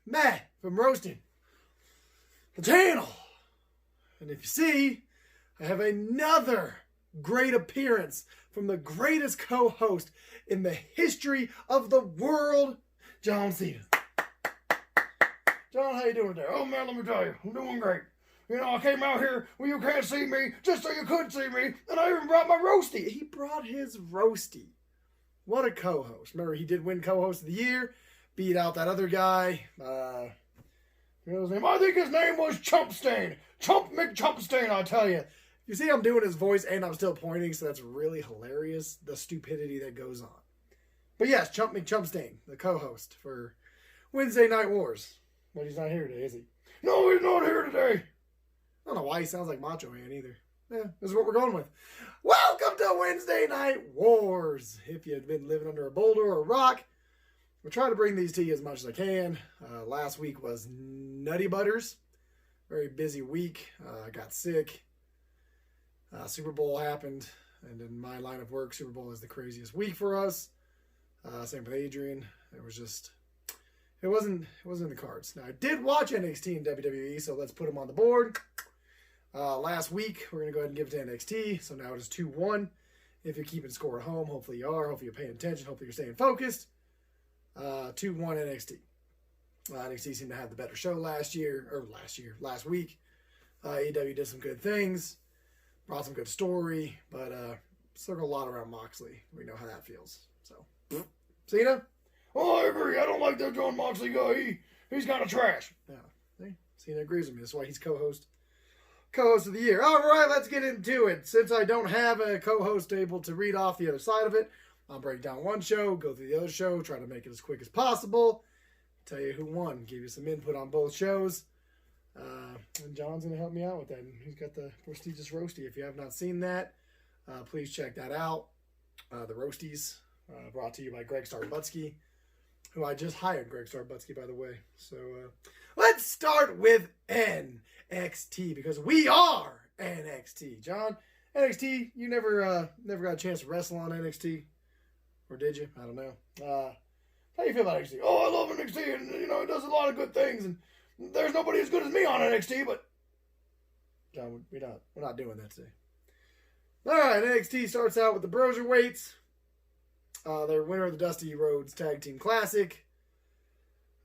Matt from Roasting the Channel. And if you see, I have another great appearance from the greatest co-host in the history of the world, John Cena. John, how you doing there? Oh man, let me tell you, I'm doing great. You know, I came out here where you can't see me, just so you could see me, and I even brought my roasty. He brought his roasty. What a co-host. Remember, he did win co-host of the year, beat out that other guy. You know his name? I think his name was Chumpstain. Chump McChumpstain, I tell you. You see I'm doing his voice and I'm still pointing, so that's really hilarious, the stupidity that goes on. But yes, Chump McChumpstain, the co-host for Wednesday Night Wars. But he's not here today, is he? No, he's not here today. I don't know why he sounds like Macho Man either. Yeah, this is what we're going with. Welcome to Wednesday Night Wars. If you've been living under a boulder or a rock, we'll try to bring these to you as much as I can. Last week was Nutty Butters. Very busy week. I got sick. Super Bowl happened. And in my line of work, Super Bowl is the craziest week for us. Same with Adrian. It wasn't in the cards. Now, I did watch NXT and WWE, so let's put them on the board. Last week, we're going to go ahead and give it to NXT. So now it is 2-1. If you're keeping score at home, hopefully you are. Hopefully you're paying attention. Hopefully you're staying focused. 2-1 NXT. NXT seemed to have the better show last week. AEW did some good things. Brought some good story. But circled a lot around Moxley. We know how that feels. So, Cena? Oh, I agree. I don't like that John Moxley guy. He's kind of trash. Yeah, see? Cena agrees with me. That's why he's co-host of the year. All right, let's get into it. Since I don't have a co-host able to read off the other side of it, I'll break down one show, go through the other show, try to make it as quick as possible, tell you who won, give you some input on both shows. And John's going to help me out with that. And he's got the prestigious Roasty. If you have not seen that, please check that out. The Roasties, brought to you by Greg Starbutsky, who I just hired, Greg Starbutsky, by the way. So let's start with NXT, because we are NXT. John, NXT, you never got a chance to wrestle on NXT, or did you? I don't know. How do you feel about NXT? Oh, I love NXT, and you know it does a lot of good things, and there's nobody as good as me on NXT. But John, we're not doing that today. All right, NXT starts out with the Broserweights. They're winner of the Dusty Rhodes Tag Team Classic.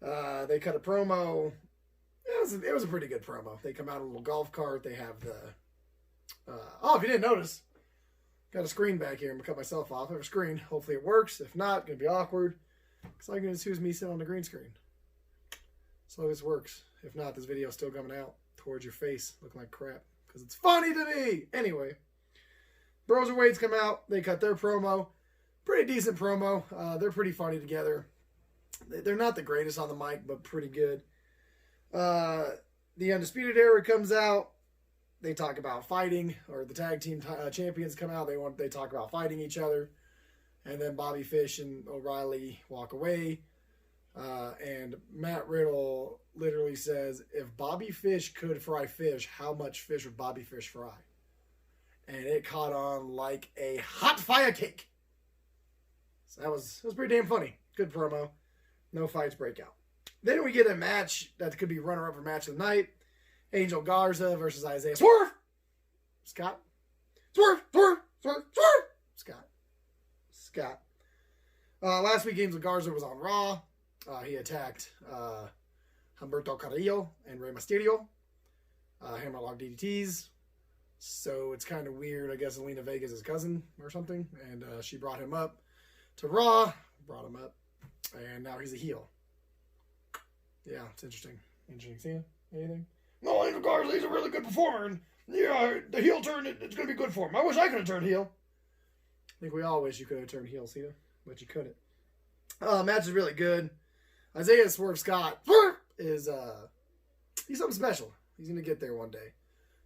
They cut a promo. It was a pretty good promo. They come out in a little golf cart. They have the... if you didn't notice, got a screen back here. I'm going to cut myself off. I have a screen. Hopefully it works. If not, it's going to be awkward. Because all you're going to see is me sitting on the green screen. So this works. If not, this video is still coming out towards your face looking like crap. Because it's funny to me. Anyway, Broserweights come out. They cut their promo. Pretty decent promo. They're pretty funny together. They're not the greatest on the mic, but pretty good. The Undisputed Era comes out. They talk about fighting, or the tag team champions come out. They talk about fighting each other. And then Bobby Fish and O'Reilly walk away. And Matt Riddle literally says, if Bobby Fish could fry fish, how much fish would Bobby Fish fry? And it caught on like a hot fire cake. So that was pretty damn funny. Good promo. No fights break out. Then we get a match that could be runner-up for match of the night. Angel Garza versus Isaiah Swerve Scott. Swerve. Scott. Last week, Angel Garza was on Raw. He attacked Humberto Carrillo and Rey Mysterio. Hammerlock DDTs. So it's kind of weird. I guess Zelina Vega is his cousin or something. And she brought him up to Raw. And now he's a heel. Yeah, it's interesting. Cena, anything? No, Angel Garza, he's a really good performer. And yeah, the heel turn, it's going to be good for him. I wish I could have turned heel. I think we all wish you could have turned heel, Cena. But you couldn't. Match is really good. Isaiah Swerve Scott is, he's something special. He's going to get there one day.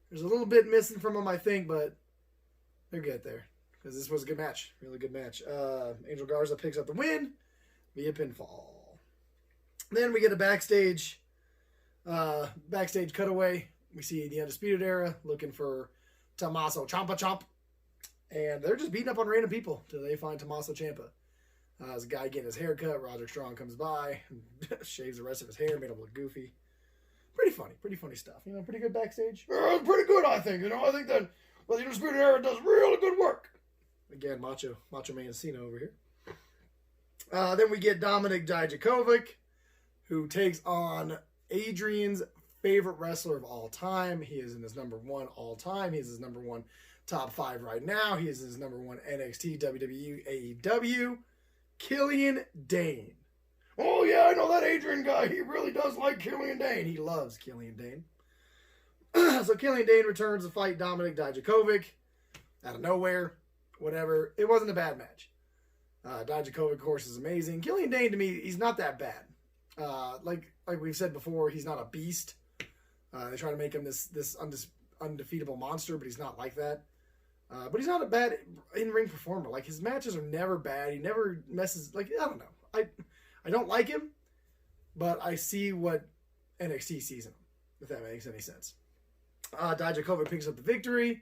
There's a little bit missing from him, I think, but they'll get there. Because this was a good match. Really good match. Angel Garza picks up the win via pinfall. Then we get a backstage cutaway. We see the Undisputed Era looking for Tommaso Ciampa. And they're just beating up on random people till they find Tommaso Ciampa. As a guy getting his hair cut, Roderick Strong comes by, shaves the rest of his hair, made him look goofy. Pretty funny stuff. You know, pretty good backstage. Pretty good, I think. You know, I think that the Undisputed Era does really good work. Again, Macho Man Cena over here. Then we get Dominik Dijakovic, who takes on Adrian's favorite wrestler of all time. He is in his number one all time. He is his number one top 5 right now. He is his number one NXT, WWE, AEW. Killian Dane. Oh, yeah, I know that Adrian guy. He really does like Killian Dane. He loves Killian Dane. So Killian Dane returns to fight Dominik Dijakovic out of nowhere. Whatever. It wasn't a bad match. Dijakovic, of course, is amazing. Killian Dane, to me, he's not that bad. Like we've said before, he's not a beast. They try to make him this undefeatable monster, but he's not like that. But he's not a bad in-ring performer. Like, his matches are never bad. He never messes... Like, I don't know. I don't like him, but I see what NXT sees in him, if that makes any sense. Dijakovic picks up the victory,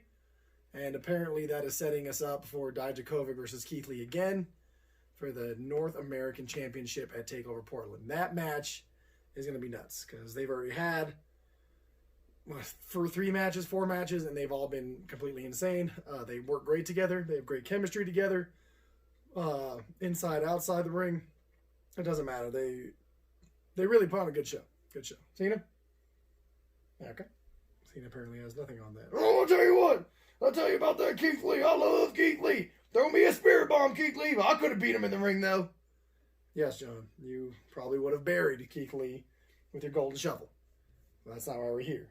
and apparently that is setting us up for Dijakovic versus Keith Lee again for the North American Championship at TakeOver Portland. That match is going to be nuts, because they've already had... for 4 matches, and they've all been completely insane. They work great together. They have great chemistry together. Inside, outside the ring. It doesn't matter. They really put on a good show. Good show. Cena? Okay. Cena apparently has nothing on that. Oh, I'll tell you what. I'll tell you about that Keith Lee. I love Keith Lee. Throw me a spirit bomb, Keith Lee. I could have beat him in the ring, though. Yes, John. You probably would have buried Keith Lee with your golden shovel. But that's not why we're here.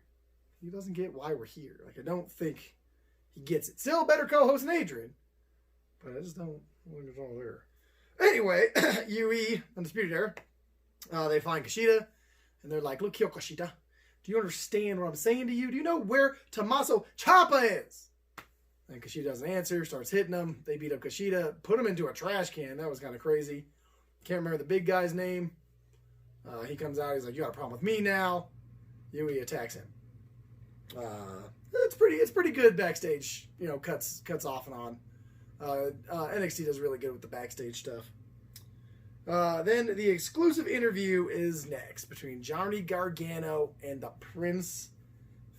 He doesn't get why we're here. Like, I don't think he gets it. Still a better co-host than Adrian. But I just don't want it all there. Anyway, UE, Undisputed Era, they find Kushida, and they're like, look here, Kushida. Do you understand what I'm saying to you? Do you know where Tommaso Ciampa is? And Kushida doesn't answer, starts hitting him. They beat up Kushida, put him into a trash can. That was kind of crazy. Can't remember the big guy's name. He comes out, he's like, you got a problem with me now. UE attacks him. It's pretty good backstage, you know, cuts off and on. NXT does really good with the backstage stuff. Then the exclusive interview is next between Johnny Gargano and the Prince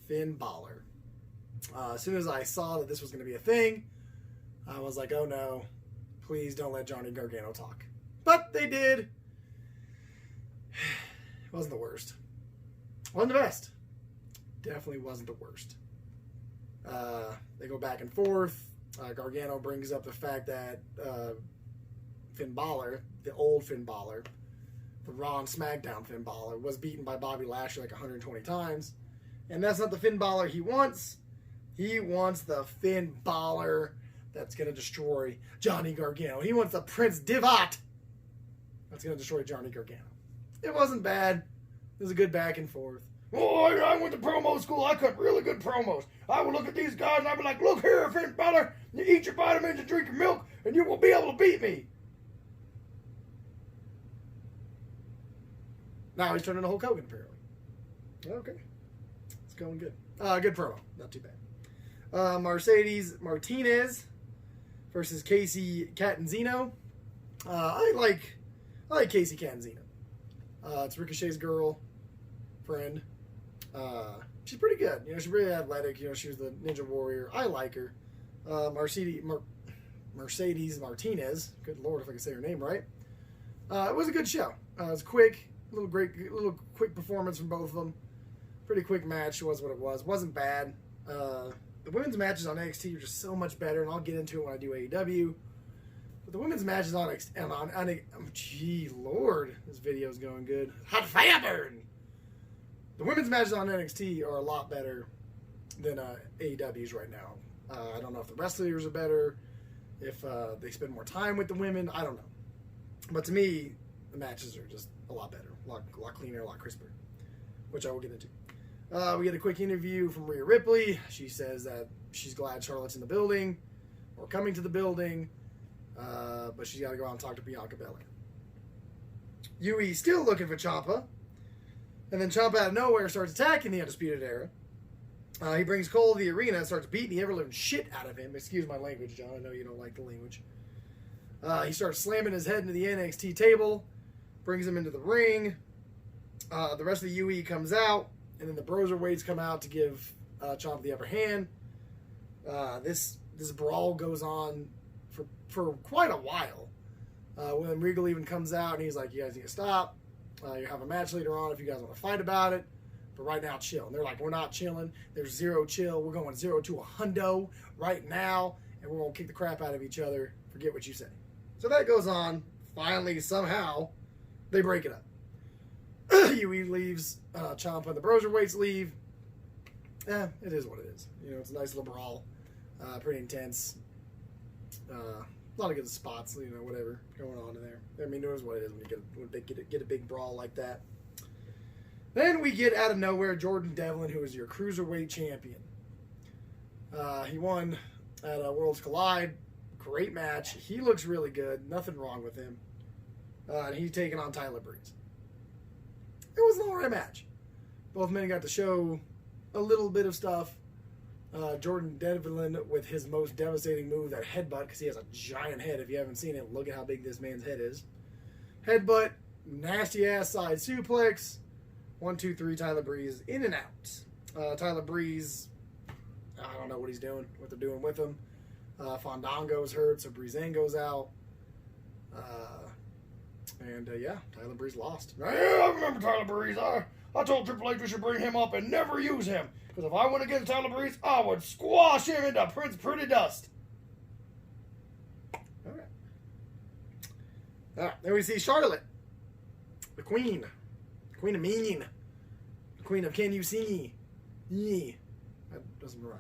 Finn Balor. As soon as I saw that this was going to be a thing, I was like, oh no, please don't let Johnny Gargano talk. But they did. It wasn't the worst. Wasn't the best. Definitely wasn't the worst. They go back and forth. Gargano brings up the fact that Finn Balor, the old Finn Balor, the Raw and SmackDown Finn Balor, was beaten by Bobby Lashley like 120 times. And that's not the Finn Balor he wants. He wants the Finn Balor that's going to destroy Johnny Gargano. He wants the Prince Devitt that's going to destroy Johnny Gargano. It wasn't bad. It was a good back and forth. Oh, I went to promo school. I cut really good promos. I would look at these guys and I'd be like, look here, Finn Balor, you eat your vitamins and drink your milk, and you will be able to beat me. Now he's turning into Hulk Hogan, apparently. Okay. It's going good. Good promo. Not too bad. Mercedes Martinez versus Casey Catanzino. I like Casey Catanzino. It's Ricochet's girl friend. She's pretty good. You know, she's really athletic. You know, she was the Ninja Warrior. I like her. Mercedes Martinez. Good Lord, if I can say her name right. It was a good show. It was quick. Little quick performance from both of them. Pretty quick match. It was what it was. Wasn't bad. The women's matches on NXT are just so much better, and I'll get into it when I do AEW. But the women's matches on gee Lord, this video's going good. Hot fire burn! The women's matches on NXT are a lot better than AEW's right now. I don't know if the wrestlers are better, if they spend more time with the women. I don't know. But to me, the matches are just a lot better, a lot cleaner, a lot crisper, which I will get into. We get a quick interview from Rhea Ripley. She says that she's glad Charlotte's in the building, or coming to the building, but she's got to go out and talk to Bianca Belair. Yui still looking for Ciampa, and then Ciampa out of nowhere starts attacking the Undisputed Era. He brings Cole to the arena and starts beating the ever-living shit out of him. Excuse my language, John. I know you don't like the language. He starts slamming his head into the NXT table, brings him into the ring. The rest of the UE comes out, and then the Broserweights come out to give Ciampa the upper hand. This brawl goes on for quite a while. When Regal even comes out, and he's like, you guys need to stop. You have a match later on if you guys want to fight about it. But right now, chill. And they're like, we're not chilling. There's zero chill. We're going 0 to 100 right now, and we're going to kick the crap out of each other. Forget what you say. So that goes on. Finally, somehow, they break it up. UE leaves. Ciampa and the Broserweights leave. It is what it is. You know, it's a nice little brawl. Pretty intense. A lot of good spots, you know, whatever going on in there. I mean, it is what it is when you get a big brawl like that. Then we get out of nowhere Jordan Devlin, who is your Cruiserweight champion. He won at Worlds Collide. Great match. He looks really good. Nothing wrong with him. And he's taking on Tyler Breeze. It was an alright match. Both men got to show a little bit of stuff. Jordan Devlin with his most devastating move, that headbutt, because he has a giant head. If you haven't seen it, look at how big this man's head is. Headbutt, nasty ass side suplex. 1, 2, 3, Tyler Breeze in and out. Tyler Breeze, I don't know what he's doing, what they're doing with him. Fandango's hurt, so Breezango's out. Tyler Breeze lost. Yeah, I remember Tyler Breeze. I told Triple H we should bring him up and never use him. Because if I went against Tyler Breeze, I would squash him into Prince Pretty Dust. All right, then we see Charlotte, the Queen. Queen of Mean. The Queen of Can You See? Yeah. That doesn't rhyme.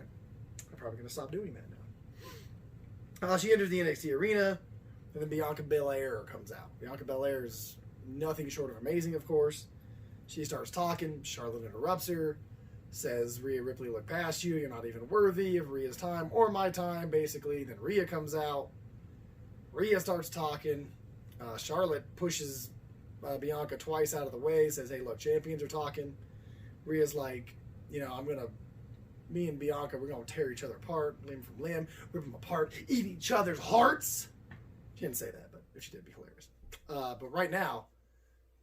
I'm probably going to stop doing that now. She enters the NXT arena, and then Bianca Belair comes out. Bianca Belair is nothing short of amazing, of course. She starts talking. Charlotte interrupts her, says, Rhea Ripley, look past you. You're not even worthy of Rhea's time or my time, basically. Then Rhea comes out. Rhea starts talking. Charlotte pushes Bianca twice out of the way, says, hey, look, champions are talking. Rhea's like, you know, me and Bianca, we're going to tear each other apart, limb from limb, rip them apart, eat each other's hearts. She didn't say that, but if she did, it'd be hilarious. But right now,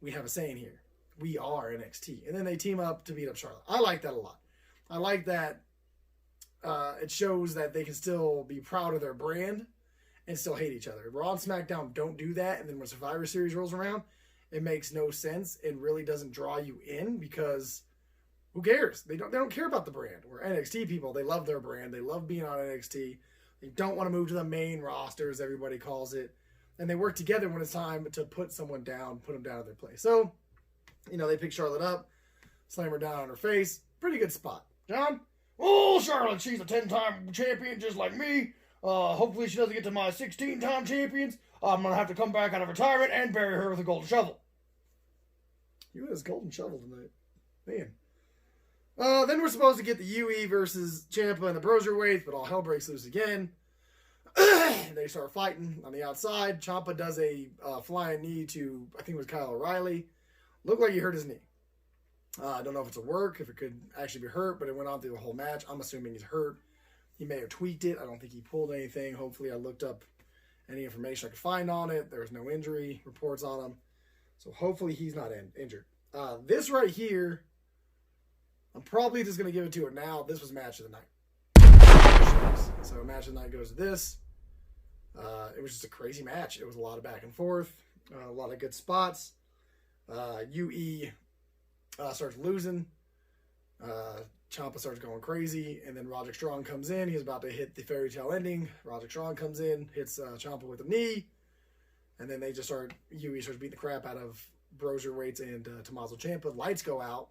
we have a saying here. We are NXT. And then they team up to beat up Charlotte. I like that a lot. I like that it shows that they can still be proud of their brand and still hate each other. Raw and SmackDown don't do that, and then when Survivor Series rolls around, it makes no sense. It really doesn't draw you in because who cares? They don't care about the brand. Where NXT people, they love their brand. They love being on NXT. They don't want to move to the main roster, as everybody calls it. And they work together when it's time to put someone down, put them down in their place. So, you know, they pick Charlotte up, slam her down on her face. Pretty good spot. John? Oh, Charlotte, she's a 10-time champion just like me. Hopefully she doesn't get to my 16-time champions. I'm going to have to come back out of retirement and bury her with a golden shovel. You and his golden shovel tonight. Man. Then we're supposed to get the UE versus Ciampa and the Broserweights, but all hell breaks loose again. They start fighting on the outside. Ciampa does a flying knee to, I think it was Kyle O'Reilly. Looked like he hurt his knee. I don't know if it's a work, if it could actually be hurt, but it went on through the whole match. I'm assuming he's hurt. He may have tweaked it. I don't think he pulled anything. Hopefully I looked up any information I could find on it. There was no injury reports on him. So hopefully he's not injured. This right here, I'm probably just going to give it to it now. This was match of the night. So match of the night goes to this. It was just a crazy match. It was a lot of back and forth. A lot of good spots. UE starts losing. Ciampa starts going crazy, and then Roderick Strong comes in. He's about to hit the fairy tale ending. Roderick Strong comes in, hits Ciampa with a knee, and then they just start. UE starts beating the crap out of Broserweights and Tommaso Ciampa. Lights go out,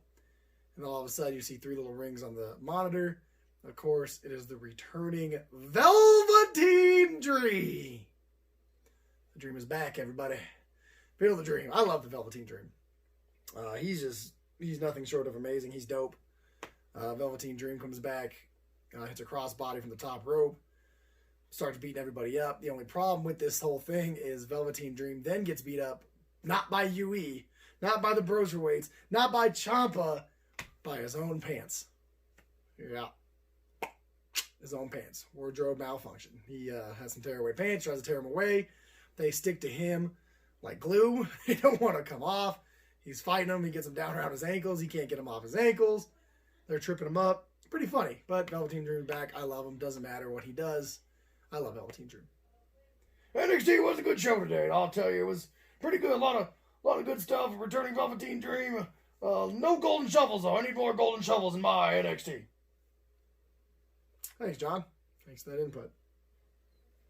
and all of a sudden you see 3 little rings on the monitor. Of course, it is the returning Velveteen Dream. The Dream is back, everybody. Feel the Dream. I love the Velveteen Dream. He's nothing short of amazing. He's dope. Velveteen Dream comes back, hits a crossbody from the top rope, starts beating everybody up. The only problem with this whole thing is Velveteen Dream then gets beat up, not by UE, not by the Broserweights, not by Ciampa, by his own pants. Yeah. His own pants. Wardrobe malfunction. He has some tearaway pants, tries to tear them away. They stick to him like glue. They don't want to come off. He's fighting him. He gets him down around his ankles. He can't get him off his ankles. They're tripping him up. Pretty funny. But Velveteen Dream's back. I love him. Doesn't matter what he does. I love Velveteen Dream. NXT was a good show today. I'll tell you, it was pretty good. A lot of good stuff. Returning Velveteen Dream. No golden shovels though. I need more golden shovels in my NXT. Thanks, John. Thanks for that input.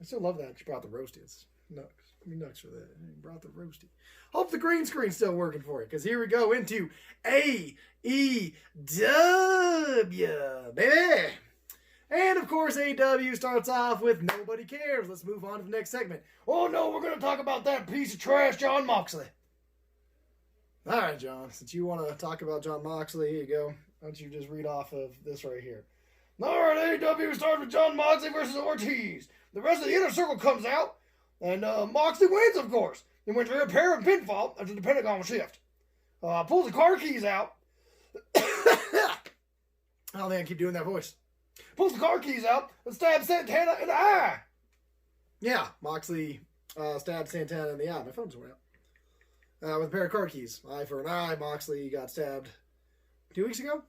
I still love that you brought the roasty. It's nuts. I mean, nuts for that. You brought the roasty. Hope the green screen's still working for you, because here we go into AEW, baby. And, of course, AEW starts off with Nobody Cares. Let's move on to the next segment. Oh, no, we're going to talk about that piece of trash, Jon Moxley. All right, John. Since you want to talk about Jon Moxley, here you go. Why don't you just read off of this right here? All right, AEW starts with Jon Moxley versus Ortiz. The rest of the Inner Circle comes out, and Moxley wins, of course. He went to a pair of pinfall after the Pentagon shift. Pulls the car keys out. I don't think I keep doing that voice. Pulls the car keys out and stabs Santana in the eye. Yeah, Moxley stabbed Santana in the eye. My phone's went out. With a pair of car keys. Eye for an eye. Moxley got stabbed 2 weeks ago?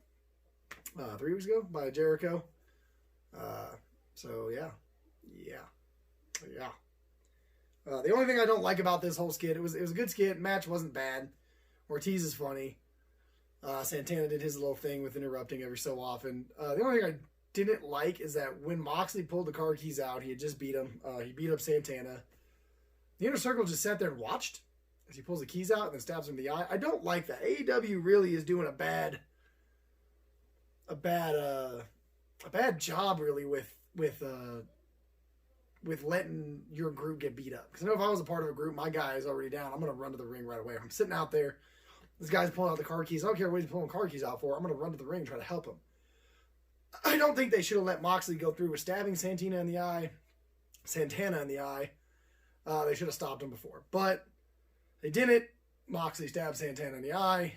3 weeks ago by Jericho. So, yeah. The only thing I don't like about this whole skit, it was a good skit. Match wasn't bad. Ortiz is funny. Santana did his little thing with interrupting every so often. The only thing I didn't like is that when Moxley pulled the car keys out, he had just beat him. He beat up Santana. The Inner Circle just sat there and watched as he pulls the keys out and then stabs him in the eye. I don't like that. AEW really is doing a bad job really with letting your group get beat up. Because I know if I was a part of a group, my guy is already down. I'm going to run to the ring right away. If I'm sitting out there, this guy's pulling out the car keys. I don't care what he's pulling car keys out for. I'm going to run to the ring and try to help him. I don't think they should have let Moxley go through with stabbing Santana in the eye. They should have stopped him before. But they didn't. Moxley stabbed Santana in the eye.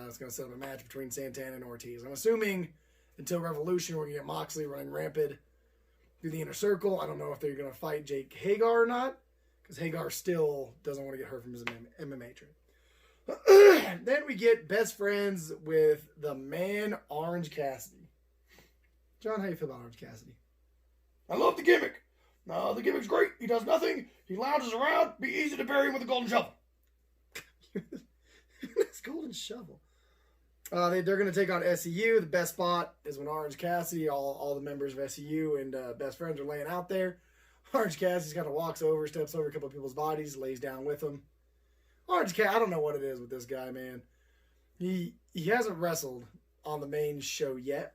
It's going to set up a match between Santana and Ortiz. I'm assuming until Revolution, we're going to get Moxley running rampant through the Inner Circle. I don't know if they're going to fight Jake Hagar or not, because Hagar still doesn't want to get hurt from his MMA training. Then we get best friends with the man Orange Cassidy. John, how you feel about Orange Cassidy? I love the gimmick. The gimmick's great. He does nothing. He lounges around. Be easy to bury him with a golden shovel. This golden shovel. They're going to take on SCU. The best spot is when Orange Cassidy, all the members of SCU and best friends are laying out there. Orange Cassidy kind of walks over, steps over a couple of people's bodies, lays down with them. Orange Cassidy, I don't know what it is with this guy, man. He hasn't wrestled on the main show yet,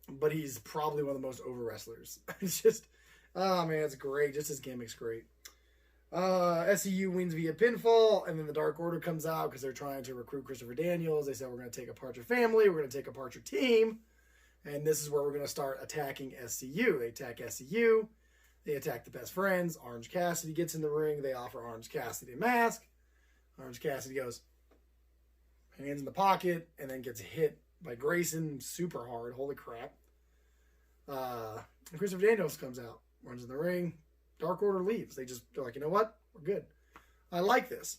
but he's probably one of the most over wrestlers. It's just, oh man, it's great. Just his gimmick's great. SCU wins via pinfall, and then the Dark Order comes out because they're trying to recruit Christopher Daniels. They said, we're going to take apart your family, we're going to take apart your team, and this is where we're going to start attacking SCU. They attack SCU, they attack the best friends. Orange Cassidy gets in the ring, they offer Orange Cassidy a mask. Orange Cassidy goes, hands in the pocket, and then gets hit by Grayson super hard. Holy crap. And Christopher Daniels comes out, runs in the ring. Dark Order leaves. They're like, you know what? We're good. I like this.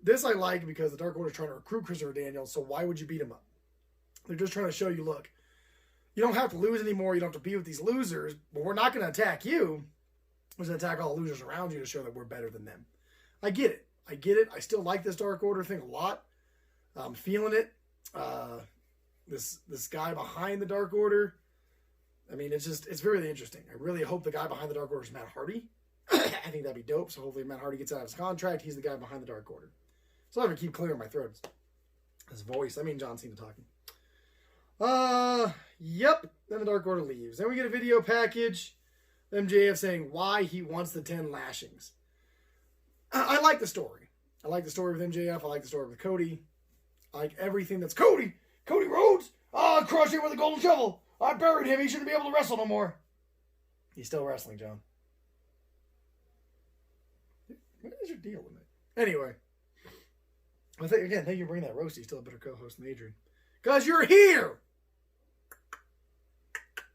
This I like because the Dark Order's trying to recruit Christopher Daniels, so why would you beat him up? They're just trying to show you, look, you don't have to lose anymore. You don't have to be with these losers, but we're not going to attack you. We're going to attack all the losers around you to show that we're better than them. I get it. I still like this Dark Order thing a lot. I'm feeling it. This guy behind the Dark Order, I mean, it's really interesting. I really hope the guy behind the Dark Order is Matt Hardy. I think that'd be dope. So hopefully Matt Hardy gets out of his contract. He's the guy behind the Dark Order. So I have to keep clearing my throat. His voice. I mean, John Cena talking. Yep. Then the Dark Order leaves. Then we get a video package. MJF saying why he wants the 10 lashings. I like the story. I like the story with MJF. I like the story with Cody. I like everything that's Cody. Cody Rhodes. I crushed him with a golden shovel. I buried him. He shouldn't be able to wrestle no more. He's still wrestling, John. What is your deal with it? Anyway. Thank you for bringing that roast. He's still a better co-host than Adrian. Because you're here!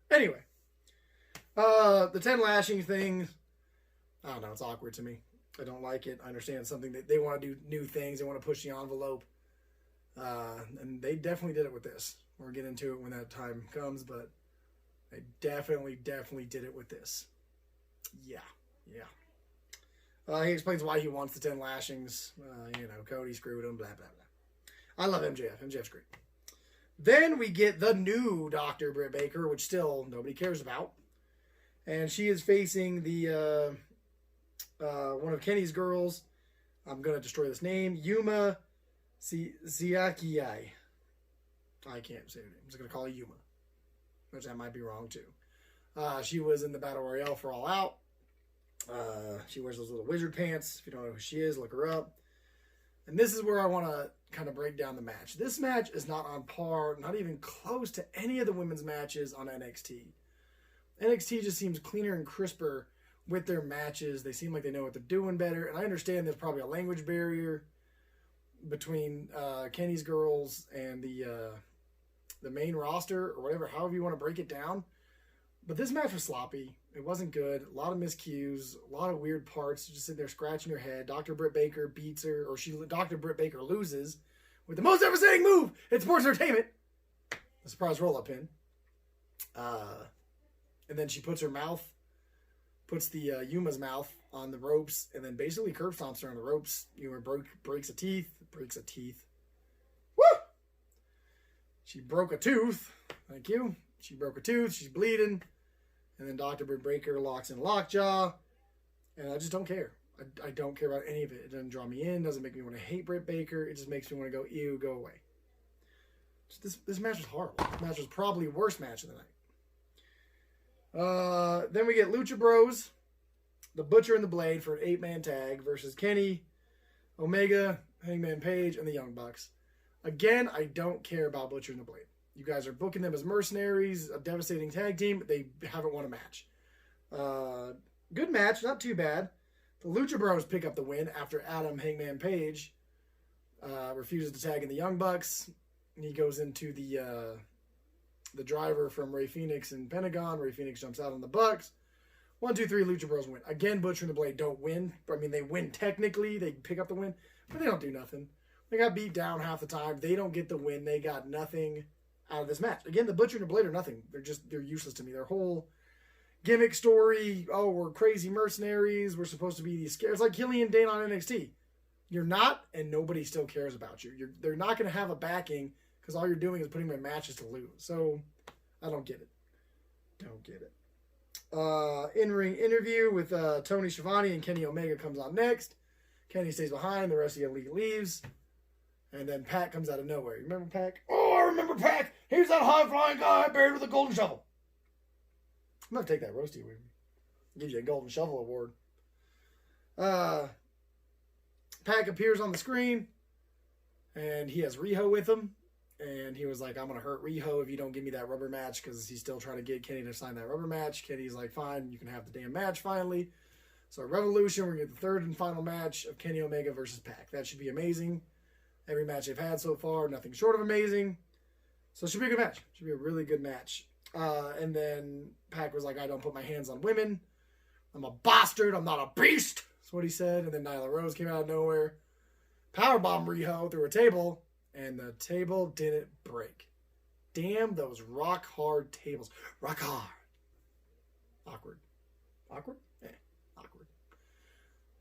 Anyway. The 10 lashing thing. I don't know. It's awkward to me. I don't like it. I understand it's something that they want to do new things. They want to push the envelope. And they definitely did it with this. We'll get into it when that time comes, but they definitely did it with this. Yeah. He explains why he wants the 10 lashings. Cody screwed him, blah, blah, blah. I love MJF. MJF's great. Then we get the new Dr. Britt Baker, which still nobody cares about. And she is facing the one of Kenny's girls. I'm going to destroy this name. Yuma Ziakiai. I can't say her name. I'm just going to call her Yuma. Which I might be wrong too. She was in the Battle Royale for All Out. She wears those little wizard pants. If you don't know who she is, look her up. And this is where I want to kind of break down the match. This match is not on par, not even close to any of the women's matches on NXT. NXT just seems cleaner and crisper with their matches. They seem like they know what they're doing better. And I understand there's probably a language barrier between Kenny's girls and the main roster or whatever, however you want to break it down. But this match was sloppy. It wasn't good. A lot of miscues, a lot of weird parts. Just sitting there scratching your head. Dr. Britt Baker beats her, or Dr. Britt Baker loses with the most devastating move in sports entertainment. A surprise roll-up pin. And then she puts the Yuma's mouth on the ropes, and then basically curb stomps her on the ropes. Yuma breaks a teeth. Woo! She broke a tooth. Thank you. She broke a tooth. She's bleeding. And then Dr. Britt Baker locks in lockjaw. And I just don't care. I don't care about any of it. It doesn't draw me in. Doesn't make me want to hate Britt Baker. It just makes me want to go, ew, go away. This match was horrible. This match was probably the worst match of the night. Then we get Lucha Bros, the Butcher and the Blade for an 8-man tag versus Kenny, Omega, Hangman Page, and the Young Bucks. Again, I don't care about Butcher and the Blade. You guys are booking them as mercenaries, a devastating tag team. They haven't won a match. Good match, not too bad. The Lucha Bros pick up the win after Adam Hangman Page refuses to tag in the Young Bucks. He goes into the driver from Rey Fenix and Pentagon. Rey Fenix jumps out on the Bucks. 1, 2, 3, Lucha Bros win. Again, Butcher and the Blade don't win. I mean, they win technically. They pick up the win, but they don't do nothing. They got beat down half the time. They don't get the win. They got nothing out of this match. Again, the Butcher and the Blade are nothing. They're useless to me. Their whole gimmick story, oh, we're crazy mercenaries. We're supposed to be these scares. It's like Killian Dane on NXT. You're not, and nobody still cares about you. They're not going to have a backing because all you're doing is putting them in matches to lose. So, I don't get it. In-ring interview with Tony Schiavone and Kenny Omega comes on next. Kenny stays behind. The rest of the Elite leaves. And then Pac comes out of nowhere. You remember Pac? Oh, I remember Pac. He's that high-flying guy buried with a golden shovel. I'm going to take that roasty with me. Gives you a golden shovel award. Pac appears on the screen. And he has Riho with him. And he was like, I'm going to hurt Riho if you don't give me that rubber match. Because he's still trying to get Kenny to sign that rubber match. Kenny's like, fine, you can have the damn match finally. So Revolution, we're going to get the third and final match of Kenny Omega versus Pac. That should be amazing. Every match they've had so far, nothing short of amazing. So it should be a good match. It should be a really good match. And then Pac was like, I don't put my hands on women. I'm a bastard. I'm not a beast. That's what he said. And then Nyla Rose came out of nowhere. Powerbomb Riho through a table. And the table didn't break. Damn those rock hard tables. Rock hard. Awkward. Awkward? Awkward.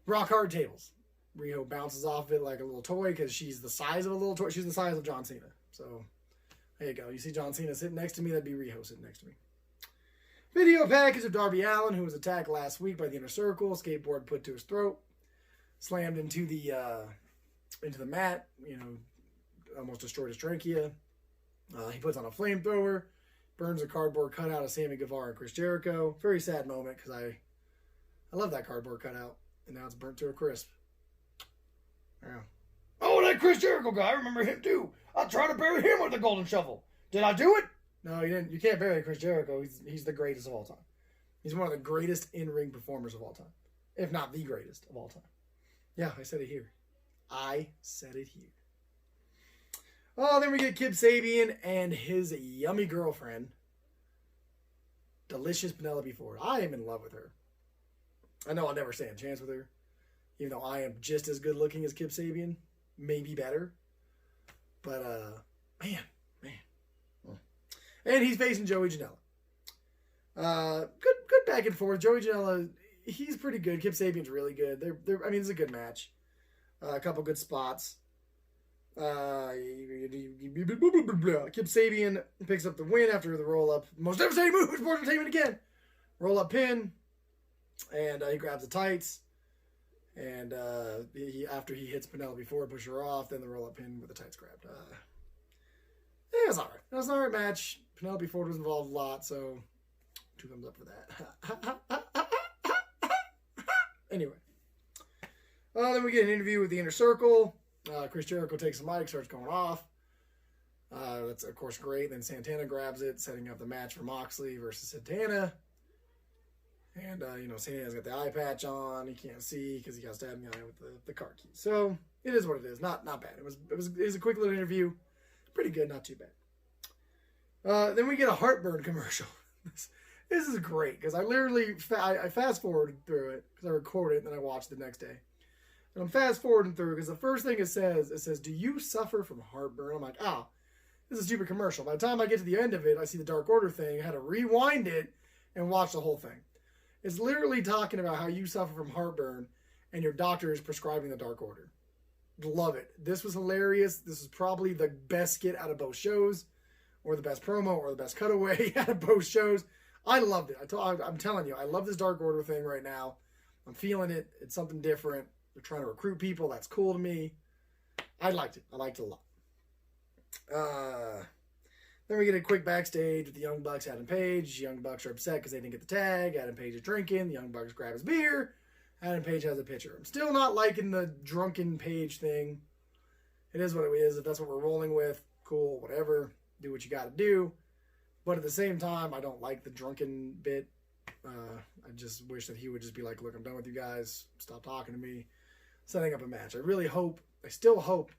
Rock hard tables. Riho bounces off it like a little toy because she's the size of a little toy. She's the size of John Cena. So, there you go. You see John Cena sitting next to me, that'd be Riho sitting next to me. Video package of Darby Allin, who was attacked last week by the Inner Circle. Skateboard put to his throat. Slammed into the mat. Almost destroyed his trachea. He puts on a flamethrower. Burns a cardboard cutout of Sammy Guevara and Chris Jericho. Very sad moment because I love that cardboard cutout. And now it's burnt to a crisp. Yeah. Oh, that Chris Jericho guy. I remember him too. I tried to bury him with a golden shovel. Did I do it? No, you didn't. You can't bury Chris Jericho. He's the greatest of all time. He's one of the greatest in-ring performers of all time. If not the greatest of all time. Yeah, I said it here. Oh, then we get Kip Sabian and his yummy girlfriend. Delicious Penelope Ford. I am in love with her. I know I'll never stand a chance with her. Even though I am just as good looking as Kip Sabian, maybe better. But man. And he's facing Joey Janela. Good back and forth. Joey Janela, he's pretty good. Kip Sabian's really good. I mean, it's a good match. A couple good spots. Kip Sabian picks up the win after the roll-up. Most devastating move in sports entertainment again. Roll-up pin. And he grabs the tights. And after he hits Penelope Ford, push her off, then the roll-up pin with the tights grabbed. It was alright. It was an alright match. Penelope Ford was involved a lot, so 2 thumbs up for that. Anyway. Then we get an interview with the Inner Circle. Chris Jericho takes the mic, starts going off. That's, of course, great. Then Santana grabs it, setting up the match for Moxley versus Santana. And, Santana's got the eye patch on. He can't see because he got stabbed in the eye with the car key. So, it is what it is. Not bad. It was a quick little interview. Pretty good, not too bad. Then we get a heartburn commercial. This is great because I fast forwarded through it because I recorded it and then I watched it the next day. And I'm fast forwarding through because the first thing it says, do you suffer from heartburn? I'm like, this is a stupid commercial. By the time I get to the end of it, I see the Dark Order thing. I had to rewind it and watch the whole thing. It's literally talking about how you suffer from heartburn and your doctor is prescribing the Dark Order. Love it. This was hilarious. This is probably the best skit out of both shows, or the best promo, or the best cutaway out of both shows. I loved it. I'm telling you, I love this Dark Order thing right now. I'm feeling it. It's something different. They're trying to recruit people. That's cool to me. I liked it. I liked it a lot. Then we get a quick backstage with the Young Bucks, Adam Page. Young Bucks are upset because they didn't get the tag. Adam Page is drinking. The Young Bucks grab his beer. Adam Page has a pitcher. I'm still not liking the drunken Page thing. It is what it is. If that's what we're rolling with, cool, whatever. Do what you got to do. But at the same time, I don't like the drunken bit. I just wish that he would just be like, look, I'm done with you guys. Stop talking to me. Setting up a match. I still hope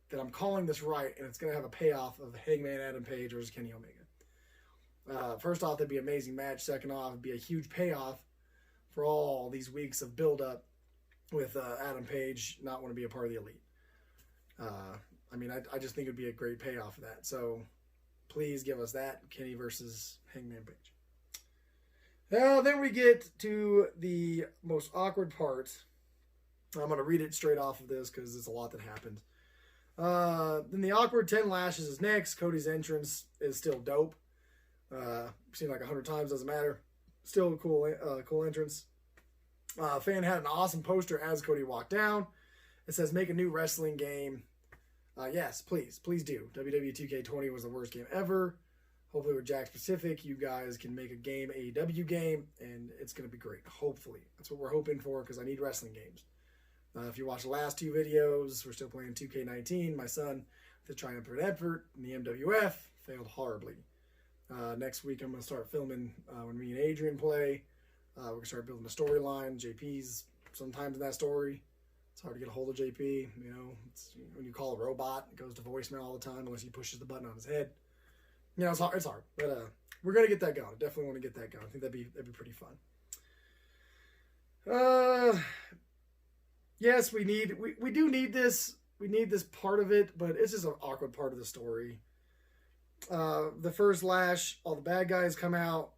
that I'm calling this right and it's going to have a payoff of Hangman Adam Page versus Kenny Omega. First off, that'd be an amazing match. Second off, it'd be a huge payoff for all these weeks of build-up with Adam Page not want to be a part of the Elite. I just think it'd be a great payoff for that. So please give us that. Kenny versus Hangman Page. Now, then we get to the most awkward part. I'm going to read it straight off of this because it's a lot that happened. Then the awkward 10 lashes is next. Cody's entrance is still dope. Seen like 100 times, doesn't matter. Still a cool entrance. Fan had an awesome poster as Cody walked down. It says, make a new wrestling game. Yes, please do. WWE 2K20 was the worst game ever. Hopefully with Jack Pacific, you guys can make a game, AEW game, and it's going to be great. Hopefully. That's what we're hoping for because I need wrestling games. If you watch the last 2 videos, we're still playing 2K19. My son is trying to put an effort in the MWF. Failed horribly. Next week, I'm going to start filming when me and Adrian play. We're going to start building a storyline. JP's sometimes in that story. It's hard to get a hold of JP. It's, when you call a robot, it goes to voicemail all the time unless he pushes the button on his head. It's hard. But we're going to get that going. I definitely want to get that going. I think that'd be pretty fun. Yes, we do need this. We need this part of it, but it's just an awkward part of the story. The first lash, all the bad guys come out.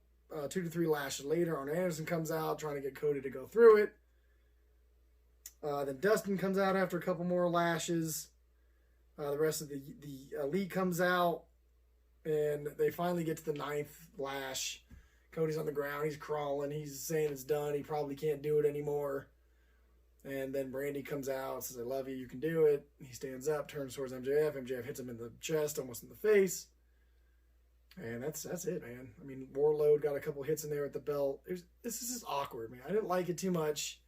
2 to 3 lashes later, Arn Anderson comes out trying to get Cody to go through it. Then Dustin comes out after a couple more lashes. The rest of the Elite comes out, and they finally get to the 9th lash. Cody's on the ground. He's crawling. He's saying it's done. He probably can't do it anymore. And then Brandy comes out, says, I love you, you can do it. He stands up, turns towards MJF. MJF hits him in the chest, almost in the face. And that's it, man. Warlord got a couple hits in there with the belt. This is just awkward, man. I didn't like it too much.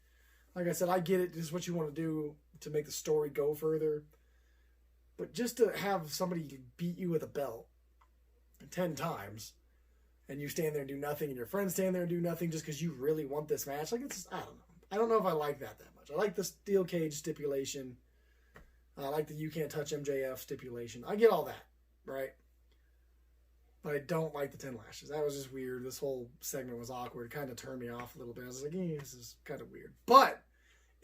Like I said, I get it. This is what you want to do to make the story go further. But just to have somebody beat you with a belt 10 times, and you stand there and do nothing, and your friends stand there and do nothing just because you really want this match, I don't know. I don't know if I like that much. I like the steel cage stipulation. I like the you can't touch MJF stipulation. I get all that, right? But I don't like the 10 lashes. That was just weird. This whole segment was awkward. It kind of turned me off a little bit. I was like, this is kind of weird. But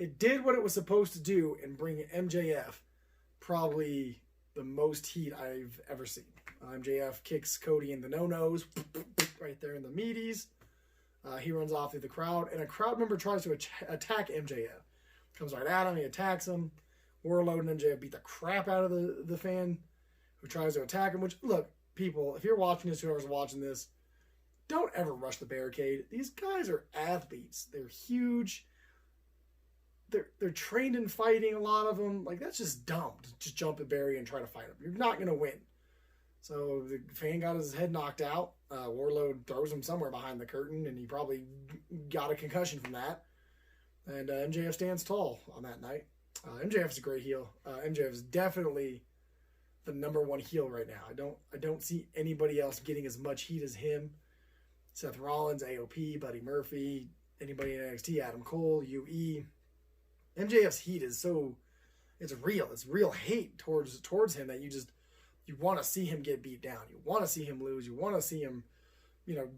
it did what it was supposed to do and bring MJF probably the most heat I've ever seen. MJF kicks Cody in the no-nos right there in the meaties. He runs off through the crowd, and a crowd member tries to attack MJF. Comes right at him, he attacks him. Warlord and MJF beat the crap out of the fan who tries to attack him, which, look, people, if you're watching this, whoever's watching this, don't ever rush the barricade. These guys are athletes. They're huge. They're trained in fighting, a lot of them. Like, that's just dumb to just jump the barrier and try to fight them. You're not going to win. So the fan got his head knocked out. Warlord throws him somewhere behind the curtain, and he probably got a concussion from that. And MJF stands tall on that night. MJF is a great heel. MJF is definitely the number one heel right now. I don't see anybody else getting as much heat as him. Seth Rollins, AOP, Buddy Murphy, anybody in NXT, Adam Cole, UE. MJF's heat is so, it's real. It's real hate towards him that you want to see him get beat down. You want to see him lose. You want to see him,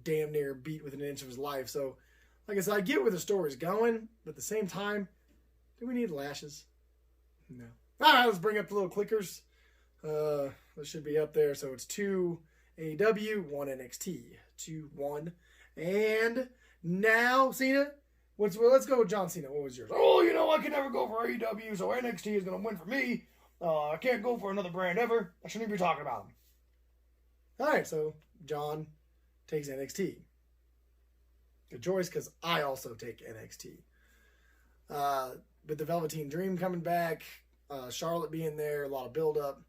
damn near beat within an inch of his life. So, like I said, I get where the story's going, but at the same time, do we need lashes? No. All right, let's bring up the little clickers. This should be up there. So it's 2 AEW, 1 NXT, 2, 1. And now, Cena, let's go with John Cena. What was yours? Oh, I can never go for AEW, so NXT is going to win for me. I can't go for another brand ever. I shouldn't even be talking about them. All right, so John takes NXT. Good choice, because I also take NXT. With the Velveteen Dream coming back, Charlotte being there, a lot of build-up.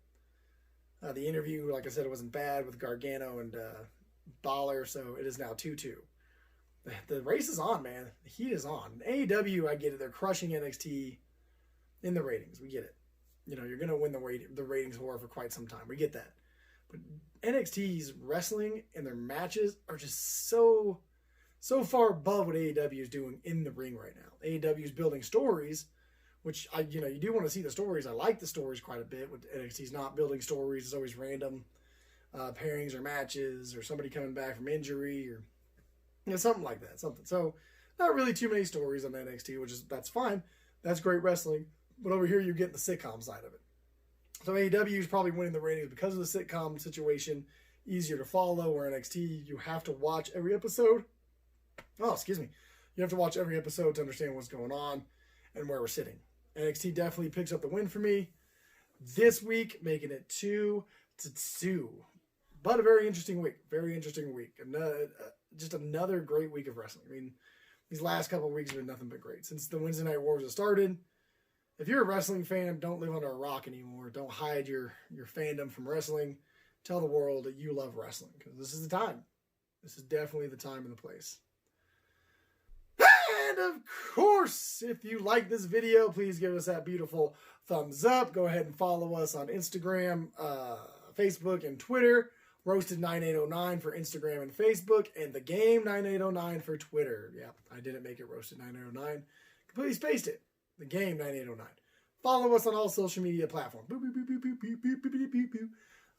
The interview, like I said, it wasn't bad with Gargano and Balor, so it is now 2-2. The race is on, man. The heat is on. AEW, I get it. They're crushing NXT in the ratings. We get it. You're going to win the ratings war for quite some time. We get that. But NXT's wrestling and their matches are just so far above what AEW is doing in the ring right now. AEW is building stories, which you do want to see the stories. I like the stories quite a bit. With NXT's not building stories, it's always random pairings or matches or somebody coming back from injury or something like that. So not really too many stories on NXT, that's fine. That's great wrestling. But over here, you're getting the sitcom side of it. So AEW is probably winning the ratings because of the sitcom situation. Easier to follow. Where NXT, you have to watch every episode. Oh, excuse me. You have to watch every episode to understand what's going on and where we're sitting. NXT definitely picks up the win for me this week, making it 2-2. But a very interesting week. Very interesting week. Just another great week of wrestling. I mean, these last couple of weeks have been nothing but great. Since the Wednesday Night Wars have started, if you're a wrestling fan, don't live under a rock anymore. Don't hide your fandom from wrestling. Tell the world that you love wrestling, because this is the time. This is definitely the time and the place. And of course, if you like this video, please give us that beautiful thumbs up. Go ahead and follow us on Instagram, Facebook, and Twitter. Roasted9809 for Instagram and Facebook, and The Game 9809 for Twitter. Yep, I didn't make it Roasted9809. Completely spaced it. The Game 9809. Follow us on all social media platforms.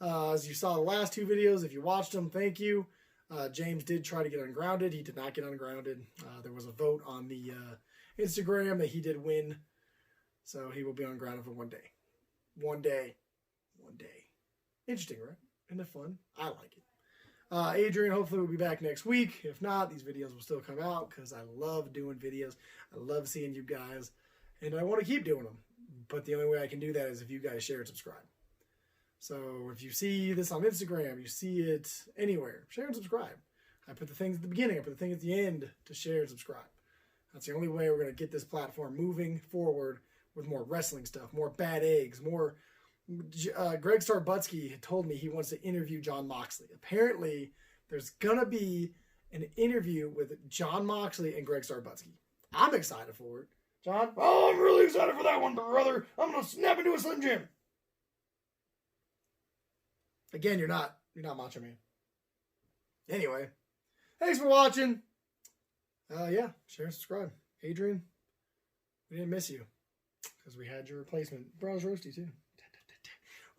As you saw the last 2 videos, if you watched them, thank you. James did try to get ungrounded. He did not get ungrounded. There was a vote on the Instagram that he did win. So he will be ungrounded for 1 day. 1 day. 1 day. Interesting, right? Isn't it fun? I like it. Adrian hopefully will be back next week. If not, these videos will still come out because I love doing videos. I love seeing you guys. And I want to keep doing them. But the only way I can do that is if you guys share and subscribe. So if you see this on Instagram, you see it anywhere, share and subscribe. I put the things at the beginning, I put the thing at the end to share and subscribe. That's the only way we're going to get this platform moving forward with more wrestling stuff, more bad eggs, more... Greg Starbutsky had told me he wants to interview John Moxley. Apparently, there's going to be an interview with John Moxley and Greg Starbutsky. I'm excited for it. John? Oh, I'm really excited for that one, brother. I'm going to snap into a Slim Jim. Again, you're not Macho Man. Anyway, thanks for watching. Yeah, share and subscribe. Adrian, we didn't miss you because we had your replacement. Browse Roasty, too.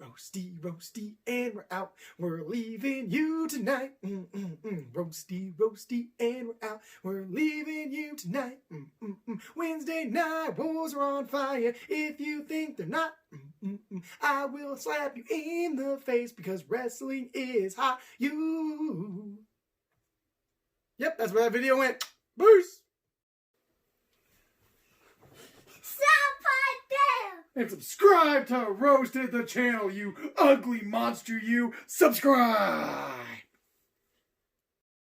Roasty, roasty, and we're out. We're leaving you tonight. Roasty, roasty, and we're out. We're leaving you tonight. Wednesday night wars are on fire. If you think they're not, I will slap you in the face because wrestling is hot. You. Yep, that's where that video went. Peace. And subscribe to Roasted the Channel, you ugly monster, you. Subscribe!